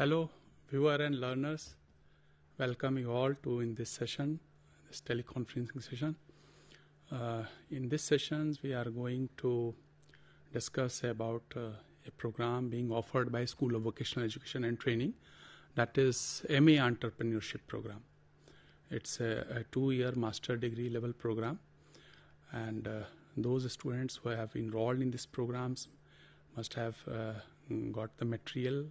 Hello, viewer and learners. Welcome you all to in this session, this teleconferencing session. In this sessions, we are going to discuss about a program being offered by School of Vocational Education and Training, that is MAER Entrepreneurship program. It's a 2-year master degree level program, and those students who have enrolled in these programs must have got the material.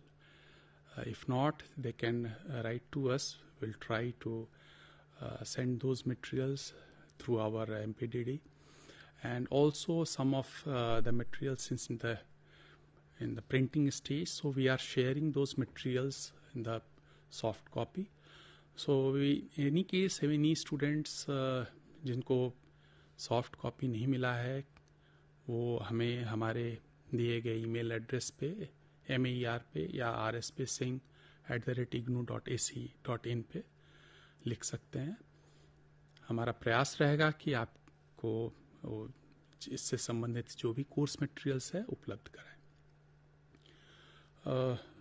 If not, they can write to us. We'll try to send those materials through our MPDD, and also some of the materials since in the printing stage. So we are sharing those materials in the soft copy. So we, any case, any students जिनको soft copy नहीं मिला है, वो हमें हमारे दिए गए email address पे MAER पे या R.S.P Singh @ignou.ac.in पे लिख सकते हैं. हमारा प्रयास रहेगा कि आपको इससे संबंधित जो भी कोर्स मटेरियल्स है उपलब्ध कराएं.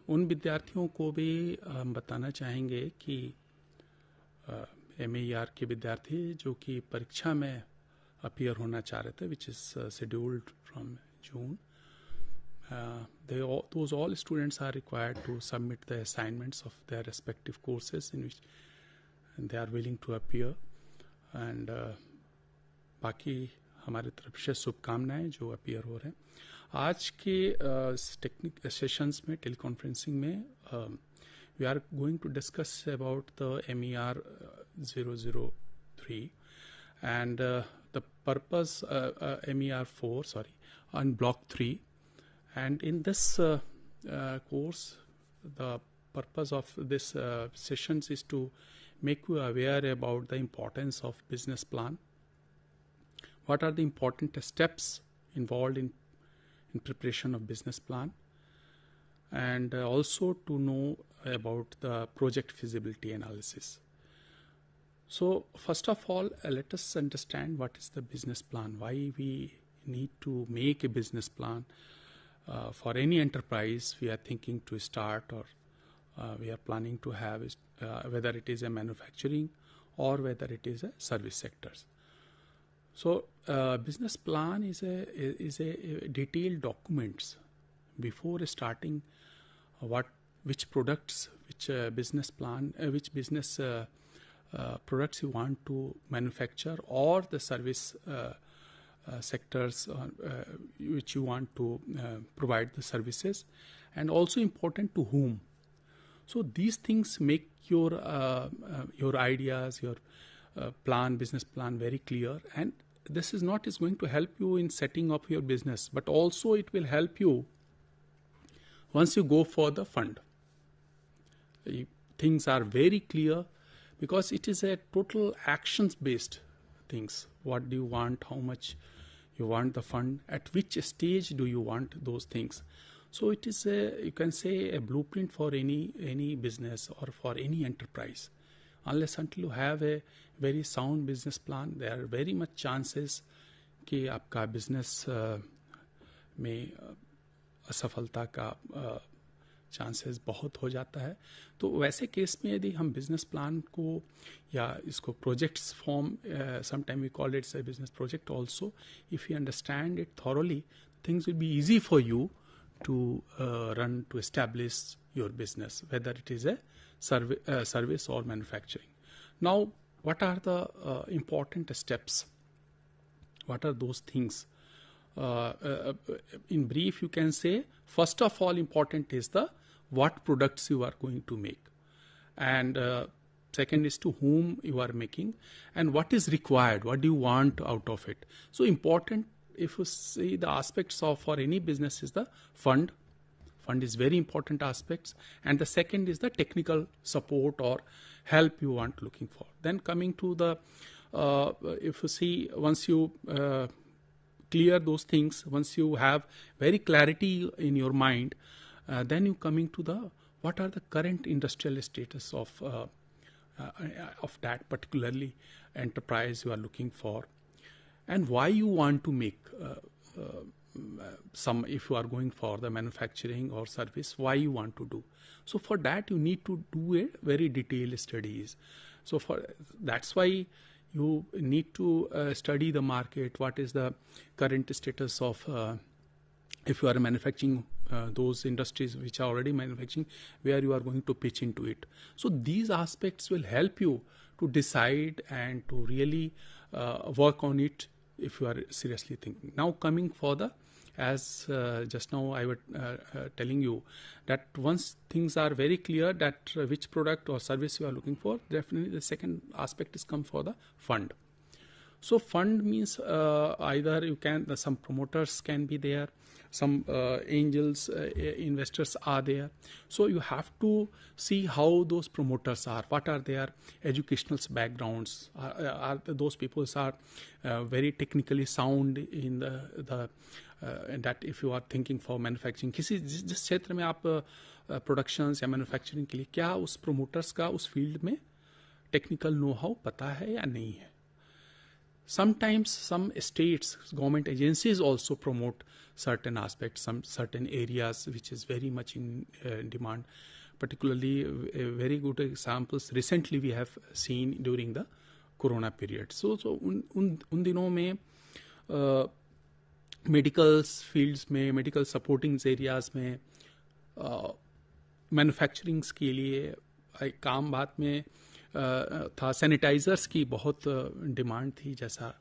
उन विद्यार्थियों को भी हम बताना चाहेंगे कि MAER के विद्यार्थी जो कि परीक्षा में अपीयर होना चाह रहे थे, which is scheduled from June, those all students are required to submit the assignments of their respective courses in which they are willing to appear. And बाकी हमारे तरफ से शुभकामनाएं जो अपीयर हो रहे हैं. आज के टेक्निक सेशंस में, टेलीकॉन्फ्रेंसिंग में, we are going to discuss about the MAER 003 and the purpose MAER 4, on block 3. And in this course, the purpose of this sessions is to make you aware about the importance of business plan. What are the important steps involved in preparation of business plan, and also to know about the project feasibility analysis. So first of all, let us understand what is the business plan, why we need to make a business plan. For any enterprise we are thinking to start, or we are planning to have, whether it is a manufacturing or whether it is a service sectors. So business plan is a detailed documents before starting which products, which business plan, which business products you want to manufacture, or the service sectors which you want to provide the services, and also important to whom. So these things make your ideas, your business plan very clear, and this is not going to help you in setting up your business, but also it will help you once you go for the fund. Things are very clear because it is a total actions based things. What do you want, how much you want the fund, at which stage do you want those things. So it is you can say a blueprint for any business or for any enterprise. Unless until you have a very sound business plan, there are very much chances कि आपका business में असफलता का chances बहुत हो जाता है. तो वैसे केस में यदि हम बिजनेस प्लान को या इसको projects form, sometime we call its a business project also, if you understand it thoroughly, things will be easy for you to run, to establish your business, whether it is a service और manufacturing. Now what are the important steps, what are those things? In brief, you can say, first of all, important is the what products you are going to make, and second is to whom you are making, and what is required, what do you want out of it. So important, if you see the aspects of for any business, is the fund is very important aspects, and the second is the technical support or help you want looking for. Then coming to the if you see, once you clear those things, once you have very clarity in your mind, then you coming to the what are the current industrial status of that particularly enterprise you are looking for, and why you want to make some, if you are going for the manufacturing or service, why you want to do. So for that you need to do a very detailed studies. So that's why you need to study the market. What is the current status of if you are manufacturing those industries which are already manufacturing, where you are going to pitch into it. So these aspects will help you to decide and to really work on it if you are seriously thinking. Now coming further, as just now I was telling you that once things are very clear that which product or service you are looking for, definitely the second aspect is come for the fund. So fund means either you can, some promoters can be there, some angels, investors are there. So you have to see how those promoters are, what are their educational backgrounds, are those people are very technically sound in the and that if you are thinking for manufacturing, किसी जिस क्षेत्र में आप productions या manufacturing के लिए, क्या उस प्रोमोटर्स का उस फील्ड में टेक्निकल नो हाउ पता है या नहीं है. Sometimes some states, government agencies also promote certain aspects, some certain areas which is very much in demand. Particularly, very good examples recently we have seen during the Corona period. So उन दिनों में medical fields में, medical supporting areas में, मैन्युफैक्चरिंग्स के लिए एक काम बात में था. सैनिटाइजर्स की बहुत डिमांड थी, जैसा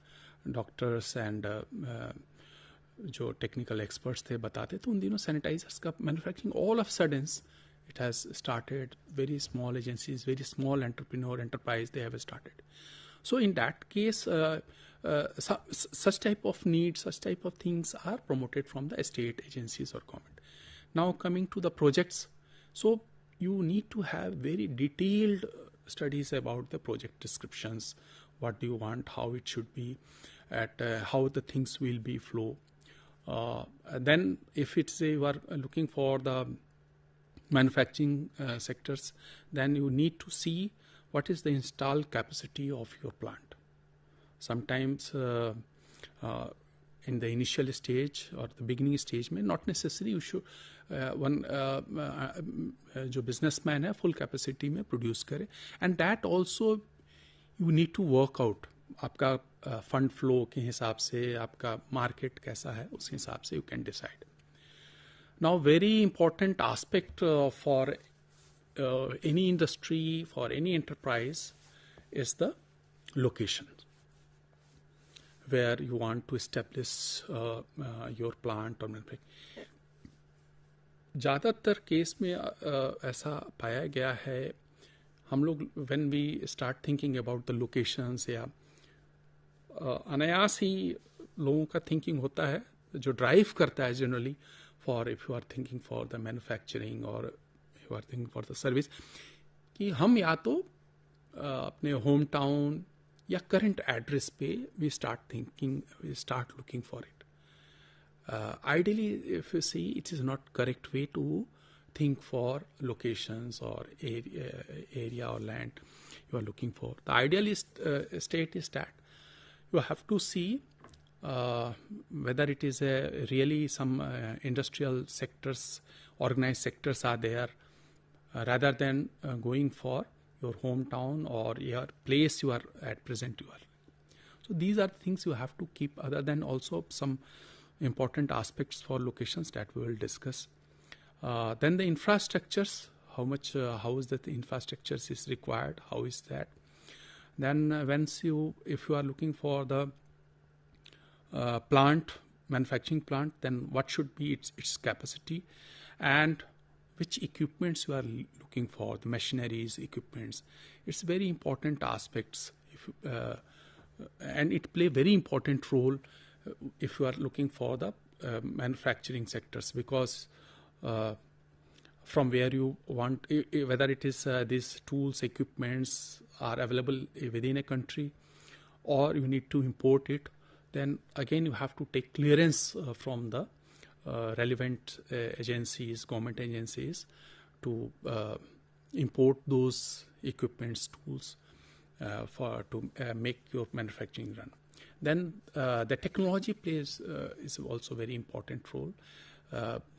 डॉक्टर्स एंड जो टेक्निकल एक्सपर्ट्स थे बताते. तो उन दिनों सैनिटाइजर्स का manufacturing all of suddens it has started. Very small agencies, very small enterprise, they have started. So in that case, such type of needs, such type of things are promoted from the state agencies or government. Now coming to the projects, so you need to have very detailed studies about the project descriptions. What do you want, how it should be, at how the things will be flow. Then if it's you are looking for the manufacturing sectors, then you need to see what is the installed capacity of your plant. Sometimes in the initial stage or the beginning stage में not necessary you should one जो businessman है full capacity में produce करे, and that also you need to work out. आपका fund flow के हिसाब से, आपका market कैसा है, उस हिसाब से you can decide. Now, very important aspect for any industry, for any enterprise, is the location where you want to establish your plant or manufacturing. ज़्यादातर केस में ऐसा पाया गया है, हम लोग when we start thinking about the locations, या अनायास ही लोगों का thinking होता है, जो drive करता है generally, for if you are thinking for the manufacturing or you are thinking for the service, कि हम या तो अपने होम टाउन या करंट एड्रेस पे we start looking for it. Ideally, if you see, it is not correct way to think for locations or area or land you are looking for. The ideal state is that you have to see whether it is really some industrial sectors, organized sectors are there, rather than going for your hometown or your place you are at present you are. So these are things you have to keep, other than also some important aspects for locations that we will discuss. Then the infrastructures, how is that the infrastructures is required, how is that. Then if you are looking for the manufacturing plant, then what should be its capacity, and which equipments you are looking for, the machineries, equipments. It's very important aspects, and it play very important role if you are looking for the manufacturing sectors, because from where you want, whether it is these tools, equipments are available within a country or you need to import it, then again you have to take clearance from the relevant agencies, government agencies, to import those equipments, tools to make your manufacturing run. Then the technology plays is also very important role.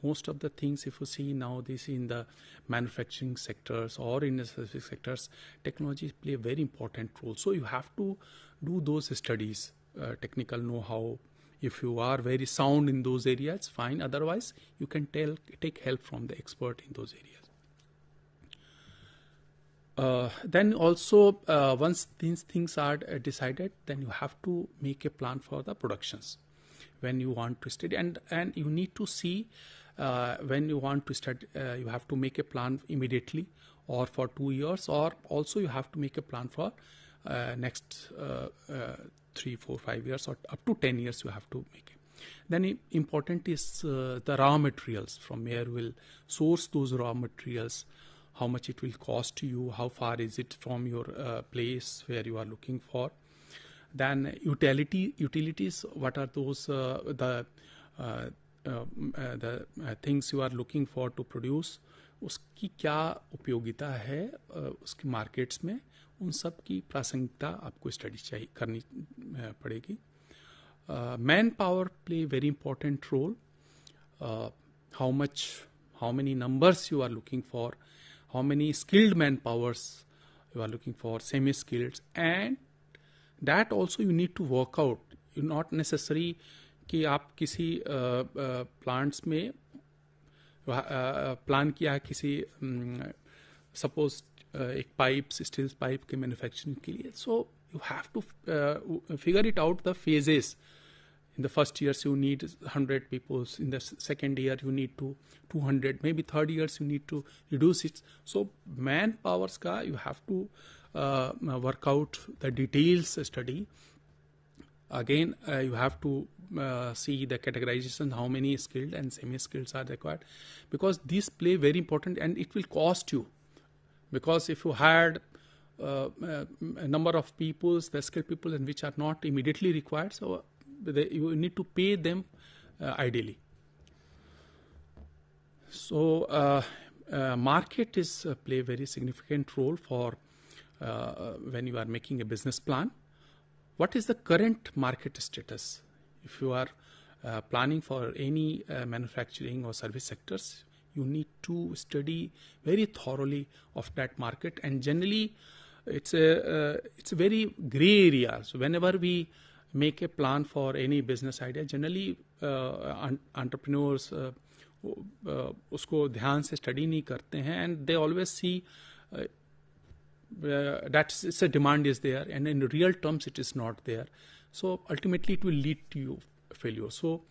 Most of the things, if you see now, this in the manufacturing sectors or in the service sectors, technology play a very important role. So you have to do those studies, technical know-how. If you are very sound in those areas, fine. Otherwise, you can take help from the expert in those areas. Then also, once these things are decided, then you have to make a plan for the productions. When you want to study, and you need to see when you want to study, you have to make a plan immediately or for 2 years, or also you have to make a plan for next 3, 4, 5 years, or up to 10 years you have to make it. Then important is the raw materials, from where you will source those raw materials, how much it will cost you, how far is it from your place where you are looking for. Then utilities, what are those the things you are looking for to produce, उसकी क्या उपयोगिता है उसकी markets में, उन सब की प्रासंगिकता आपको स्टडी करनी पड़ेगी. Man power play very important role. how many numbers you are looking for, how many skilled manpowers you are looking for, semi-skilled, and that also you need to work out. You not necessary कि आप किसी plants में plan किया है किसी suppose एक pipes steel pipe के manufacturing के लिए, so you have to figure it out the phases. In the first years you need 100 people, in the second year you need 200, maybe third years you need to reduce it. So manpowers ka you have to work out the details study. Again you have to see the categorization, how many skilled and semi-skilled are required, because these play very important and it will cost you. Because if you had a number of people, the skilled people, and which are not immediately required, so you need to pay them ideally. So market is play a very significant role for when you are making a business plan. What is the current market status? If you are planning for any manufacturing or service sectors, you need to study very thoroughly of that market. And generally, it's a very gray area. So whenever we make a plan for any business idea, generally entrepreneurs उसको ध्यान से study नहीं करते हैं, and they always see that it's a demand is there, and in real terms it is not there. So ultimately it will lead to you failure. So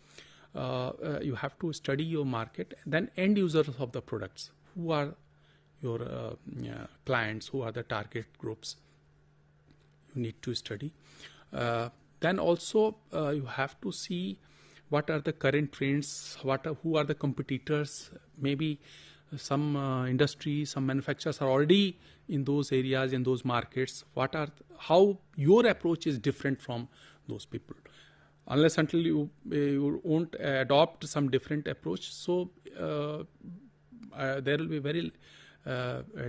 you have to study your market. Then end users of the products, who are your clients, who are the target groups, you need to study. Then also you have to see what are the current trends, who are the competitors. Maybe some industries, some manufacturers are already in those areas, in those markets. How your approach is different from those people. Unless until you won't adopt some different approach, so there will be very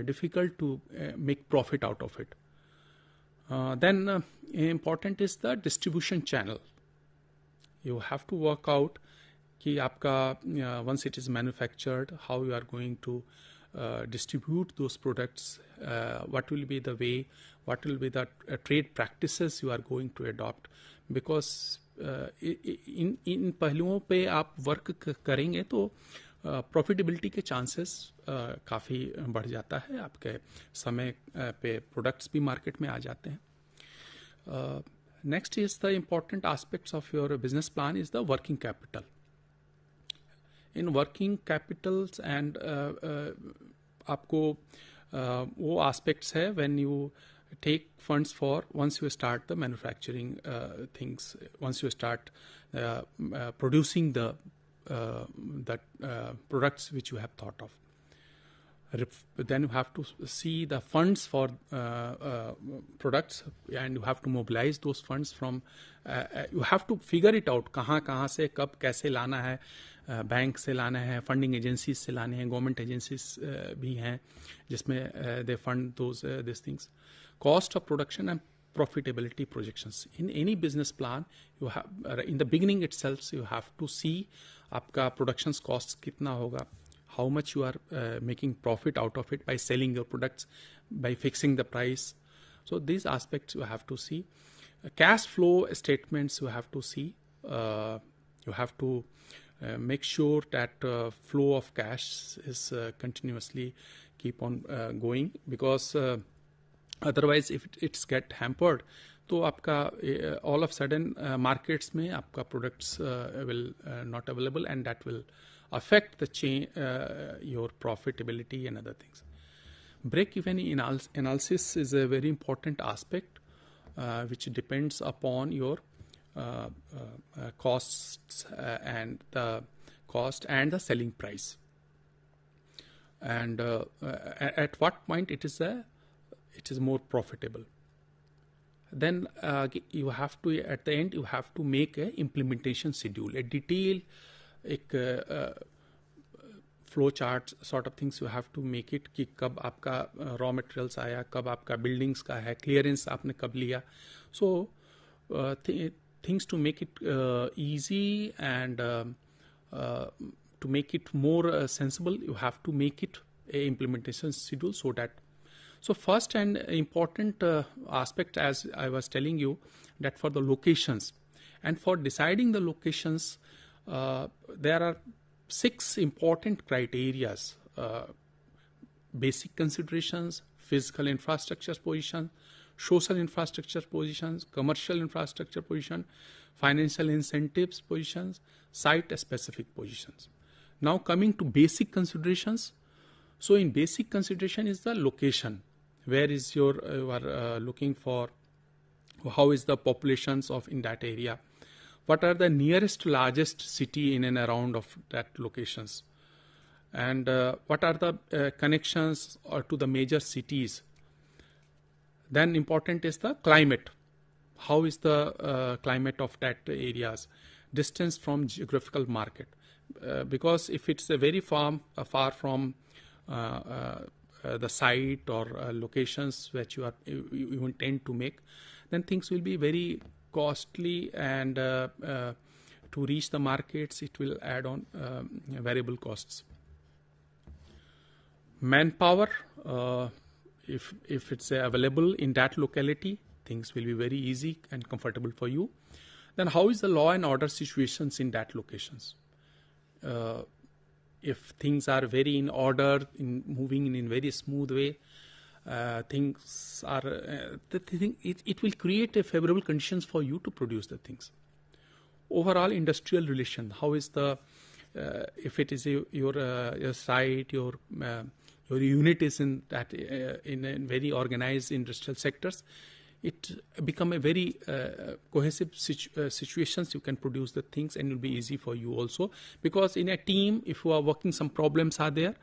difficult to make profit out of it. Then important is the distribution channel. You have to work out कि आपका once it is manufactured, how you are going to distribute those products, what will be the way, what will be the trade practices you are going to adopt. Because इन पहलुओं पे आप work करेंगे तो profitability के chances काफ़ी बढ़ जाता है, आपके समय पे प्रोडक्ट्स भी मार्केट में आ जाते हैं. Next is the important aspects of your business plan is the working capital. In working capitals and आपको वो aspects है when you take funds for once you start the manufacturing things, once you start producing the products which you have thought of. Then you have to see the funds for products, and you have to mobilize those funds from you have to figure it out कहाँ से कब कैसे लाना है, bank से लाना है, funding agencies से लाने हैं, गवर्नमेंट एजेंसीज भी हैं जिसमें दे fund these things. Cost of production and profitability projections. In any business plan, you have in the beginning itself, you have to see आपका production costs कितना होगा, how much you are making profit out of it by selling your products, by fixing the price. So these aspects you have to see. Cash flow statements you have to see. You have to make sure that flow of cash is continuously keep on going, because otherwise if it's get hampered, तो आपका all of sudden markets में आपका products will not available, and that will affect the your profitability and other things. Break-even analysis is a very important aspect which depends upon your costs and the cost and the selling price, and at what point it is more profitable. Then you have to, at the end, you have to make a implementation schedule, a detailed flow chart sort of things. You have to make it कि कब आपका raw materials आया, कब आपका buildings का है, clearance आपने कब लिया. So things to make it easy and to make it more sensible, you have to make it a implementation schedule. So first and important aspect, as I was telling you, that for the locations, and for deciding the locations, there are 6 important criterias: basic considerations, physical infrastructure position, social infrastructure positions, commercial infrastructure position, financial incentives positions, site specific positions. Now coming to basic considerations. So in basic consideration is the location. Where is you are looking for, how is the populations of in that area, what are the nearest largest city in and around of that locations, and what are the connections to the major cities. Then important is the climate. How is the climate of that areas, distance from geographical market, because if it's a very far from the site or locations which you intend to make, then things will be very costly, and to reach the markets it will add on variable costs. Manpower, if it's available in that locality, things will be very easy and comfortable for you. Then how is the law and order situations in that locations? If things are very in order, moving in very smooth way, things are it will create a favorable conditions for you to produce the things. Overall industrial relation, how is the if it is your site, your unit is in that in a very organized industrial sectors, it become a very cohesive situations. You can produce the things and it will be easy for you also, because in a team, if you are working, some problems are there,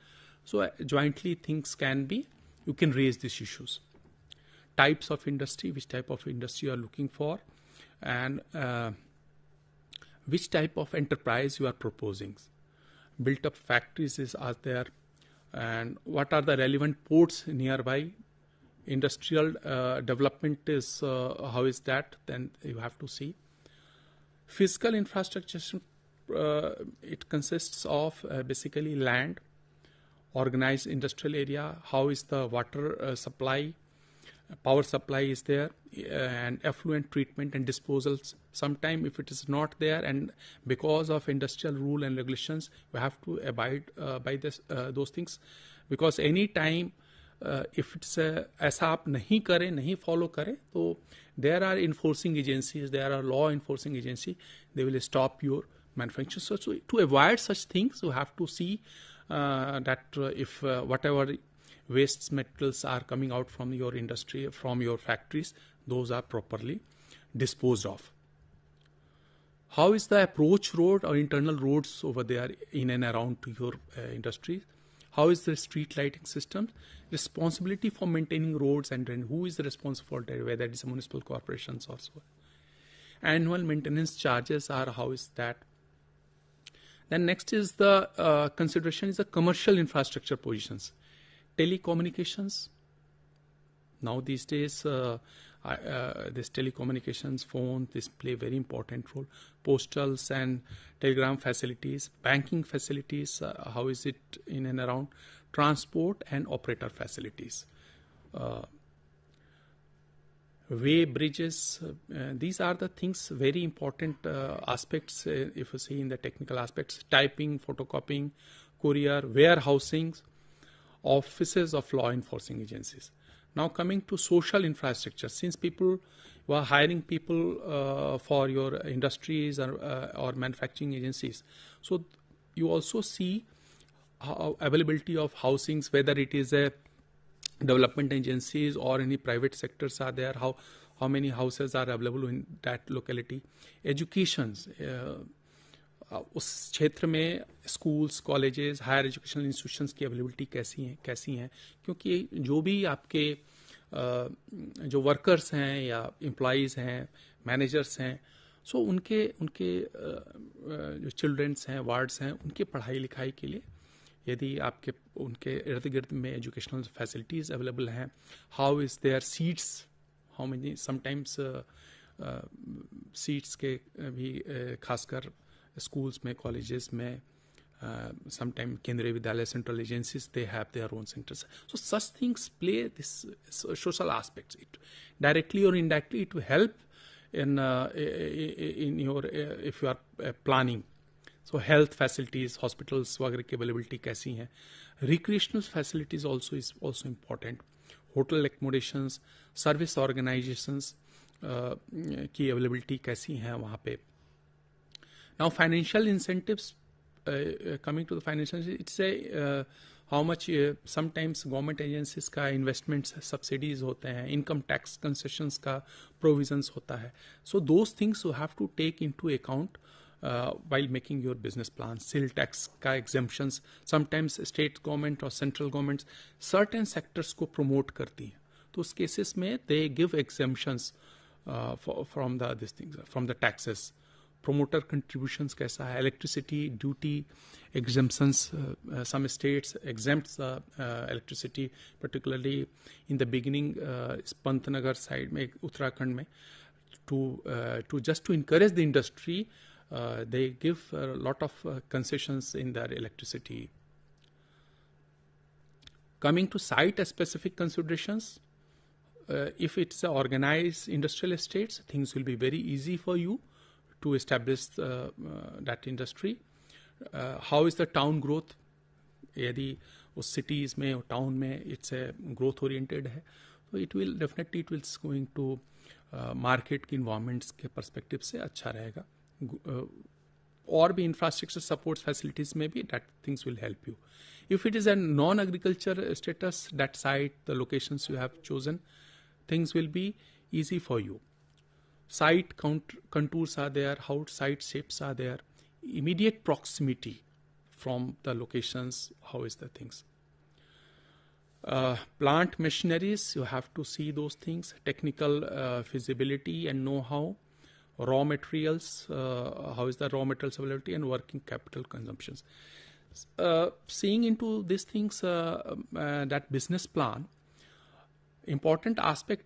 so jointly things can be, you can raise these issues. Types of industry, which type of industry you are looking for, and which type of enterprise you are proposing. Built up factories are there, and what are the relevant ports nearby. Industrial development is how is that, then you have to see. Physical infrastructure, it consists of basically land, organized industrial area, how is the water supply, power supply is there, and effluent treatment and disposals. Sometime if it is not there, and because of industrial rule and regulations, we have to abide by this those things, because any time if it's ऐसा आप नहीं करें, नहीं follow करें, तो there are enforcing agencies, there are law enforcing agency, they will stop your manufacture. So to avoid such things, you have to see that if whatever waste materials are coming out from your industry, from your factories, those are properly disposed of. How is the approach road or internal roads over there in and around to your industry? How is the street lighting system? Responsibility for maintaining roads, and then who is responsible for that, whether it is municipal corporations also. Annual maintenance charges are, how is that? Then next is the consideration is the commercial infrastructure positions. Telecommunications. Now these days this telecommunications, phone, this play very important role. Postals and telegram facilities, banking facilities, how is it in and around, transport and operator facilities. Way, bridges, these are the things, very important aspects if you see in the technical aspects. Typing, photocopying, courier, warehousing, offices of law enforcing agencies. Now coming to social infrastructure, since people were hiring people for your industries or manufacturing agencies, so you also see availability of housings, whether it is a development agencies or any private sectors are there, how many houses are available in that locality. Educations, उस क्षेत्र में schools, colleges, higher educational institutions की availability कैसी हैं, क्योंकि जो भी आपके जो वर्कर्स हैं या एम्प्लॉइज़ हैं, मैनेजर्स हैं, सो उनके जो चिल्ड्रंस हैं, वार्ड्स हैं, उनके पढ़ाई लिखाई के लिए यदि आपके उनके इर्द गिर्द में एजुकेशनल फैसिलिटीज़ अवेलेबल हैं, how is there seats, how many, sometimes seats के भी खासकर schools में, colleges में, sometimes केंद्रीय विद्यालय, central agencies, they have their own centers. So such things play this social aspects. It directly or indirectly it will help in your if you are planning. So health facilities, hospitals वगैरह की availability कैसी हैं. Recreational facilities also is also important. Hotel accommodations, service organizations की availability कैसी हैं वहाँ पे. Now financial incentives, coming to the financial, it's a how much sometimes government agencies का investments subsidies होते हैं, income tax concessions का provisions होता है. So those things you have to take into account while making your business plan. Sale tax का exemptions, sometimes state government or central governments certain sectors को promote करती हैं, तो उस cases में they give exemptions from the taxes. Promoter contributions कैसा है, electricity duty exemptions, some states exempts electricity, particularly in the beginning Pantnagar side में, उत्तराखंड में, to just to encourage the industry, they give a lot of concessions in their electricity. Coming to site specific considerations, if it's organized industrial estates, things will be very easy for you to establish that industry. How is the town growth? यदि उस cities में और town में it's a growth oriented है, तो it will definitely going to market की environments के perspective से अच्छा रहेगा. और भी infrastructure support facilities में भी that things will help you. If it is a non-agriculture status, that site, the locations you have chosen, things will be easy for you. Site contours are there, how site shapes are there, immediate proximity from the locations, how is the things. Plant machineries, you have to see those things, technical feasibility and know-how, raw materials, how is the raw materials availability, and working capital consumptions. Seeing into these things, that business plan, important aspect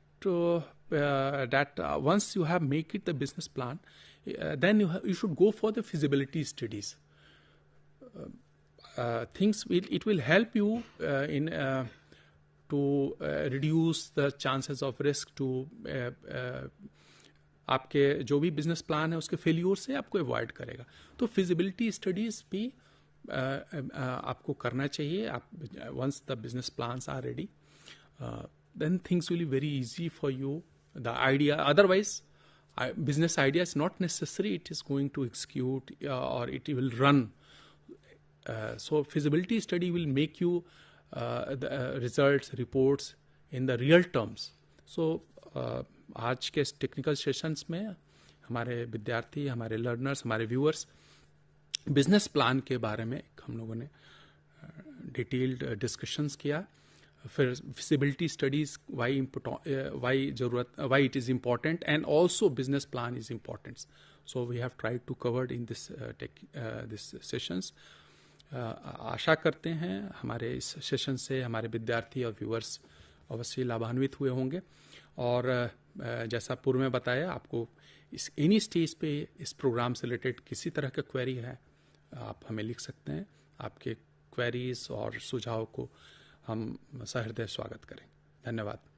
that once you have make it the business plan, then you should go for the feasibility studies. It will help you in to reduce the chances of risk to आपके जो भी business plan है उसके failure से आपको avoid करेगा. तो feasibility studies भी आपको करना चाहिए. आप once the business plans are ready, then things will be very easy for you. The idea, otherwise, business idea is not necessary. It is going to execute or it will run. So feasibility study will make you the results, reports in the real terms. So आज के technical sessions में हमारे विद्यार्थी, हमारे learners, हमारे viewers business plan के बारे में हम लोगों ने डिटेल्ड डिस्कशंस किया. फिर feasibility studies why it is important and also business plan is important. So we have tried to covered in this sessions. आशा करते हैं हमारे इस सेशन से हमारे विद्यार्थी और व्यूअर्स अवश्य लाभान्वित हुए होंगे. और जैसा पूर्व में बताया, आपको इस एनी स्टेज पे इस प्रोग्राम से रिलेटेड किसी तरह का क्वेरी है, आप हमें लिख सकते हैं। आपके क्वेरीज और सुझाव को हम सहृदय स्वागत करें। धन्यवाद।